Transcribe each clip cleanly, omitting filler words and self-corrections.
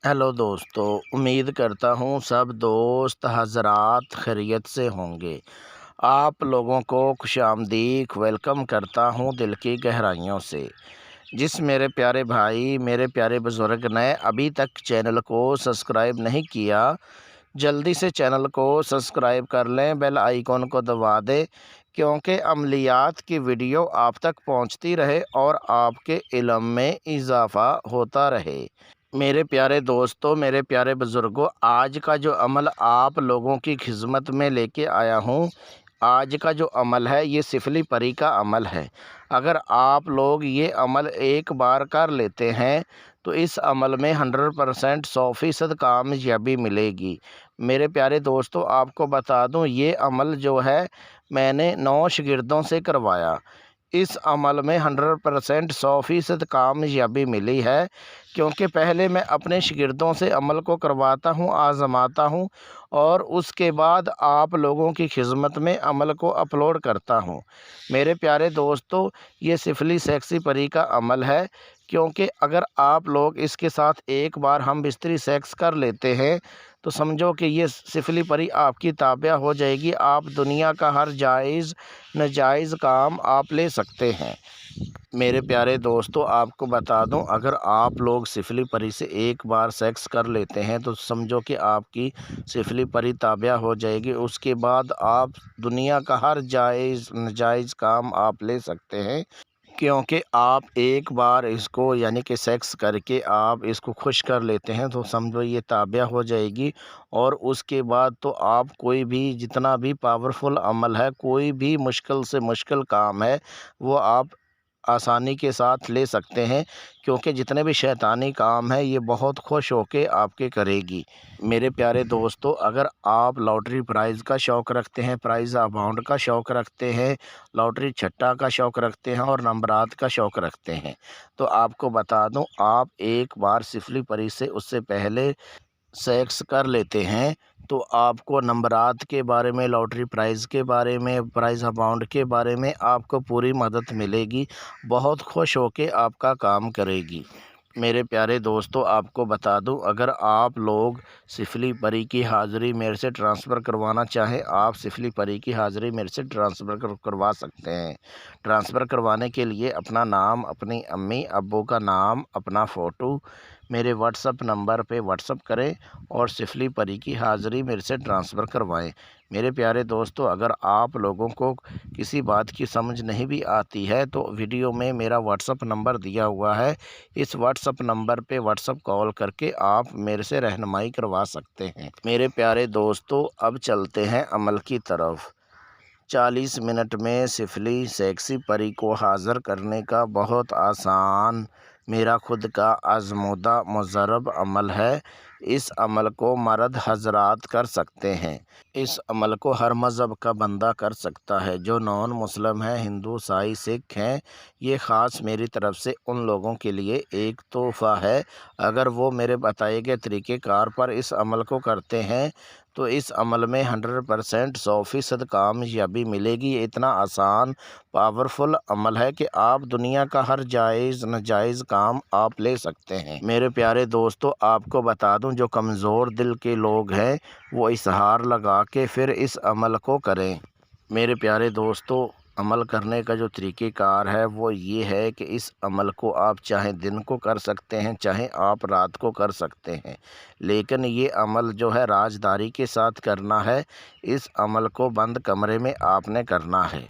Hello दोस्तों, उम्मीद करता हूँ सब दोस्त हज़रात खैरियत से होंगे। आप लोगों को खुशामदीद वेलकम करता हूँ दिल की गहराइयों से। जिस मेरे प्यारे भाई, मेरे प्यारे बुज़ुर्ग ने अभी तक चैनल को सब्सक्राइब नहीं किया, जल्दी से चैनल को सब्सक्राइब कर लें, बेल आइकॉन को दबा दें, क्योंकि अमलियात की वीडियो आप तक पहुंचती रहे और आपके इल्म में इजाफ़ा होता रहे। मेरे प्यारे दोस्तों, मेरे प्यारे बुज़ुर्गों, आज का जो अमल आप लोगों की खिदमत में लेके आया हूँ, आज का जो अमल है ये सिफली परी का अमल है। अगर आप लोग ये अमल एक बार कर लेते हैं तो इस अमल में 100% 100% कामयाबी मिलेगी। मेरे प्यारे दोस्तों, आपको बता दूं, ये अमल जो है मैंने 9 शागिर्दों से करवाया। इस अमल में 100% 100% कामयाबी मिली है, क्योंकि पहले मैं अपने शागिर्दों से अमल को करवाता हूँ, आज़माता हूँ और उसके बाद आप लोगों की खिदमत में अमल को अपलोड करता हूँ। मेरे प्यारे दोस्तों, ये सिफली सेक्सी परी का अमल है, क्योंकि अगर आप लोग इसके साथ एक बार हम बिस्तरी सेक्स कर लेते हैं तो समझो कि ये सिफली परी आपकी ताबिया हो जाएगी। आप दुनिया का हर जायज़ नाजायज़ काम आप ले सकते हैं। मेरे प्यारे दोस्तों, आपको बता दूं, अगर आप लोग सिफली परी से एक बार सेक्स कर लेते हैं तो समझो कि आपकी सिफली परी ताबिया हो जाएगी। उसके बाद आप दुनिया का हर जायज़ नाजायज़ काम आप ले सकते हैं, क्योंकि आप एक बार इसको यानी कि सेक्स करके आप इसको खुश कर लेते हैं तो समझो ये ताबिया हो जाएगी। और उसके बाद तो आप कोई भी जितना भी पावरफुल अमल है, कोई भी मुश्किल से मुश्किल काम है, वो आप आसानी के साथ ले सकते हैं, क्योंकि जितने भी शैतानी काम है ये बहुत खुश होके आपके करेगी। मेरे प्यारे दोस्तों, अगर आप लॉटरी प्राइज़ का शौक़ रखते हैं, प्राइज़ अमाउंट का शौक़ रखते हैं, लॉटरी छट्टा का शौक़ रखते हैं और नंबरात का शौक़ रखते हैं, तो आपको बता दूं, आप एक बार सिफली परी से उससे पहले सेक्स कर लेते हैं तो आपको नंबरात के बारे में, लॉटरी प्राइज़ के बारे में, प्राइज़ अमाउंट के बारे में आपको पूरी मदद मिलेगी। बहुत खुश होके आपका काम करेगी। मेरे प्यारे दोस्तों, आपको बता दूं, अगर आप लोग सिफली परी की हाज़िरी मेरे से ट्रांसफ़र करवाना चाहें, आप सिफली परी की हाज़िरी मेरे से ट्रांसफ़र करवा सकते हैं। ट्रांसफ़र करवाने के लिए अपना नाम, अपनी अम्मी अब्बू का नाम, अपना फ़ोटो मेरे व्हाट्सअप नंबर पे व्हाट्सअप करें और सिफली परी की हाज़िरी मेरे से ट्रांसफ़र करवाएं। मेरे प्यारे दोस्तों, अगर आप लोगों को किसी बात की समझ नहीं भी आती है तो वीडियो में मेरा व्हाट्सअप नंबर दिया हुआ है। इस व्हाट्सअप नंबर पे व्हाट्सअप कॉल करके आप मेरे से रहनुमाई करवा सकते हैं। मेरे प्यारे दोस्तों, अब चलते हैं अमल की तरफ। 40 मिनट में सिफली सेक्सी परी को हाज़िर करने का बहुत आसान, मेरा खुद का आज़मूदा मुजर्रब अमल है। इस अमल को मर्द हज़रात कर सकते हैं। इस अमल को हर मज़हब का बंदा कर सकता है, जो नॉन मुस्लिम है, हिंदू, ईसाई, सिख हैं। ये ख़ास मेरी तरफ से उन लोगों के लिए एक तोहफ़ा है। अगर वो मेरे बताए गए तरीक़ेकार पर इस अमल को करते हैं तो इस अमल में 100% 100% कामयाबी मिलेगी। ये इतना आसान, पावरफुल अमल है कि आप दुनिया का हर जायज़ नाजायज़ काम आप ले सकते हैं। मेरे प्यारे दोस्तों, आपको बता दूं, जो कमज़ोर दिल के लोग हैं वो इशहार लगा के फिर इस अमल को करें। मेरे प्यारे दोस्तों, अमल करने का जो तरीक़ेकार है वो ये है कि इस अमल को आप चाहे दिन को कर सकते हैं, चाहे आप रात को कर सकते हैं, लेकिन ये अमल जो है राजदारी के साथ करना है। इस अमल को बंद कमरे में आपने करना है।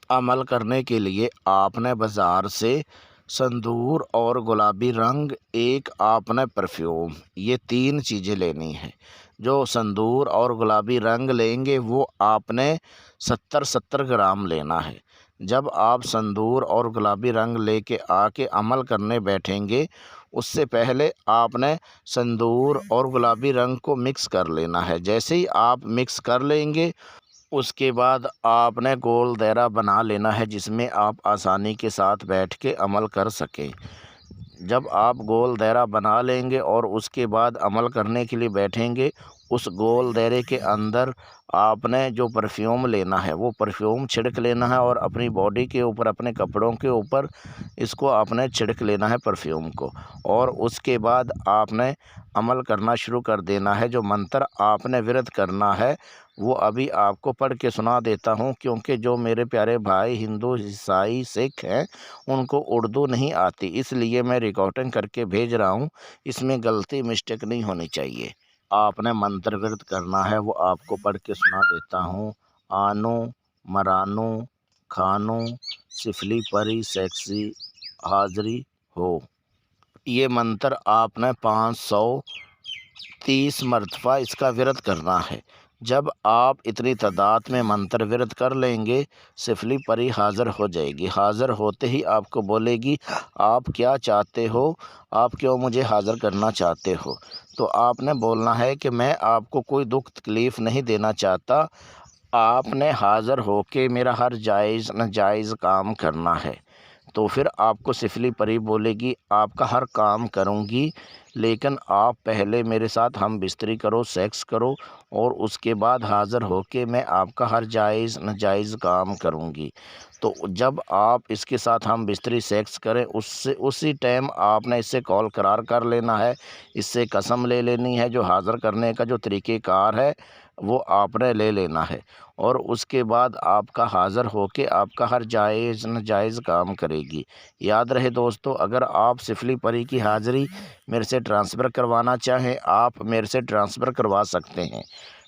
अमल करने के लिए आपने बाज़ार से संदूर और गुलाबी रंग, एक आपने परफ्यूम, ये 3 चीज़ें लेनी है। जो संदूर और गुलाबी रंग लेंगे वो आपने 70-70 ग्राम लेना है। जब आप संदूर और गुलाबी रंग लेके आके अमल करने बैठेंगे, उससे पहले आपने संदूर और गुलाबी रंग को मिक्स कर लेना है। जैसे ही आप मिक्स कर लेंगे, उसके बाद आपने गोल दायरा बना लेना है, जिसमें आप आसानी के साथ बैठ के अमल कर सकें। जब आप गोल दायरा बना लेंगे और उसके बाद अमल करने के लिए बैठेंगे, اس گول دائرے کے اندر آپ نے جو پرفیوم لینا ہے وہ پرفیوم چھڑک لینا ہے، اور اپنی باڈی کے اوپر، اپنے کپڑوں کے اوپر اس کو آپ نے چھڑک لینا ہے پرفیوم کو، اور اس کے بعد آپ نے عمل کرنا شروع کر دینا ہے۔ جو منتر آپ نے ورد کرنا ہے وہ ابھی آپ کو پڑھ کے سنا دیتا ہوں، کیونکہ جو میرے پیارے بھائی ہندو، عیسائی، سکھ ہیں ان کو اردو نہیں آتی، اس لیے میں ریکارڈنگ کر کے بھیج رہا ہوں، اس میں غلطی مسٹیک نہیں ہونی چاہیے۔ آپ نے منتر ورد کرنا ہے وہ آپ کو پڑھ کے سنا دیتا ہوں۔ آنو مرانو کھانو سفلی پری سیکسی حاضری ہو۔ یہ منتر آپ نے 530 مرتبہ اس کا ورد کرنا ہے۔ جب آپ اتنی تعداد میں منتر ورد کر لیں گے، سفلی پری حاضر ہو جائے گی۔ حاضر ہوتے ہی آپ کو بولے گی آپ کیا چاہتے ہو، آپ کیوں مجھے حاضر کرنا چاہتے ہو؟ تو آپ نے بولنا ہے کہ میں آپ کو کوئی دکھ تکلیف نہیں دینا چاہتا، آپ نے حاضر ہو کے میرا ہر جائز ناجائز کام کرنا ہے۔ تو پھر آپ کو سفلی پری بولے گی آپ کا ہر کام کروں گی، لیکن آپ پہلے میرے ساتھ ہم بستری کرو، سیکس کرو، اور اس کے بعد حاضر ہو کے میں آپ کا ہر جائز ناجائز کام کروں گی۔ تو جب آپ اس کے ساتھ ہم بستری سیکس کریں، اسی ٹائم آپ نے اس سے کال قرار کر لینا ہے، اس سے قسم لے لینی ہے، جو حاضر کرنے کا جو طریقہ کار ہے وہ آپ نے لے لینا ہے، اور اس کے بعد آپ کا حاضر ہو کے آپ کا ہر جائز ناجائز کام کرے گی۔ یاد رہے دوستو، اگر آپ سفلی پری کی حاضری میرے سے ٹرانسفر کروانا چاہیں، آپ میرے سے ٹرانسفر کروا سکتے ہیں۔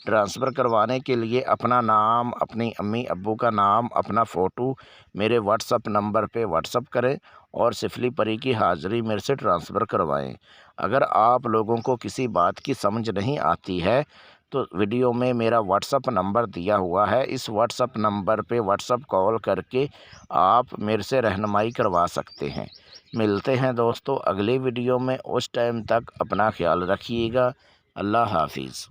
ٹرانسفر کروانے کے لیے اپنا نام، اپنی امی ابو کا نام، اپنا فوٹو میرے واٹس اپ نمبر پہ واٹس اپ کریں اور سفلی پری کی حاضری میرے سے ٹرانسفر کروائیں۔ اگر آپ لوگوں کو کسی بات کی سمجھ نہیں آتی ہے تو ویڈیو میں میرا واٹس اپ نمبر دیا ہوا ہے، اس واٹس اپ نمبر پہ واٹس اپ کال کر کے آپ میرے سے رہنمائی کروا سکتے ہیں۔ ملتے ہیں دوستو اگلی ویڈیو میں، اس ٹائم تک اپنا خیال رکھیے گا۔ اللہ حافظ۔